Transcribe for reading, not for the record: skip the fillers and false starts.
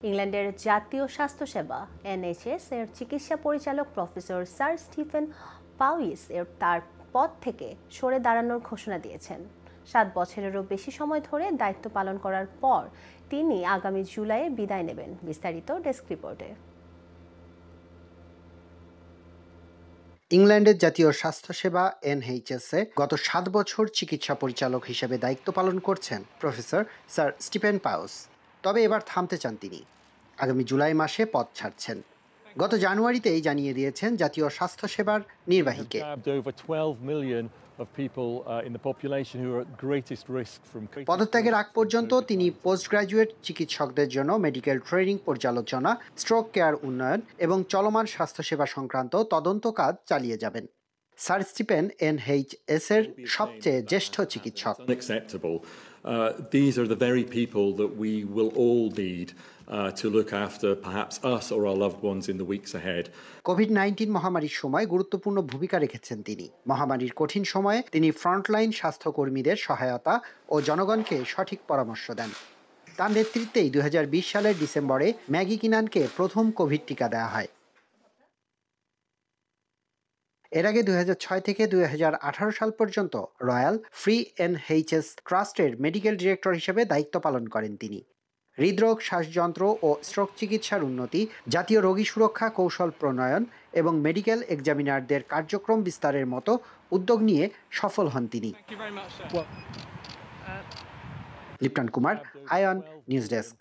ইংল্যান্ডের জাতীয় স্বাস্থ্যসেবা এনএইচএস এর চিকিৎসা পরিচালক প্রফেসর স্যার স্টিফেন পাউইস এর তার পদ থেকে সরে দাঁড়ানোর ঘোষণা দিয়েছেন। 7 বছরেরও বেশি সময় ধরে দায়িত্ব পালন করার পর তিনি আগামী জুলাইয়ে বিদায় নেবেন। বিস্তারিত ডেস্ক রিপোর্টে। ইংল্যান্ডের জাতীয় স্বাস্থ্যসেবা এনএইচএস-এ গত 7 বছর চিকিৎসা পরিচালক হিসেবে দায়িত্ব পালন করছেন প্রফেসর স্যার স্টিফেন পাউস। তবে এবার থামতে চান তিনি। আগামী জুলাই মাসে পদ ছাড়ছেন। গত জানুয়ারিতেই জানিয়ে দিয়েছেন জাতীয় স্বাস্থ্যসেবার নির্বাহীকে। পদত্যাগের আগ পর্যন্ত তিনি পোস্ট গ্রাজুয়েট চিকিৎসকদের জন্য মেডিকেল ট্রেনিং পর্যালোচনা, স্ট্রোক কেয়ার উন্নয়ন এবং চলমান স্বাস্থ্যসেবা সংক্রান্ত তদন্ত কাজ চালিয়ে যাবেন। স্যার স্টিফেন এনএইচএস এর সবচেয়ে জ্যেষ্ঠ চিকিৎসক। These are the very people that we will all need to look after perhaps us or our loved ones in the weeks ahead. COVID-19 মহামারীর সময় গুরুত্বপূর্ণ ভূমিকা রেখেছেন তিনি। মহামারীর কঠিন সময়ে তিনি ফ্রন্টলাইন স্বাস্থ্যকর্মীদের সহায়তা ও জনগণকে সঠিক পরামর্শ দেন। তার নেতৃত্বেই 2020 সালের ডিসেম্বরে ম্যাগি কিনানকে প্রথম কোভিড টিকা দেওয়া হয়। এর আগে 2006 থেকে 2018 সাল পর্যন্ত রয়্যাল ফ্রি এনএইচএস ট্রাস্টের মেডিকেল ডিরেক্টর হিসেবে দায়িত্ব পালন করেন তিনি। হৃদরোগ, শ্বাসযন্ত্র ও স্ট্রোক চিকিৎসার উন্নতি, জাতীয় রোগী সুরক্ষা কৌশল প্রণয়ন এবং মেডিকেল এক্সামিনারদের কার্যক্রম বিস্তারের মতো উদ্যোগ নিয়ে সফল হন তিনি। Lipton Kumar, ion, news desk.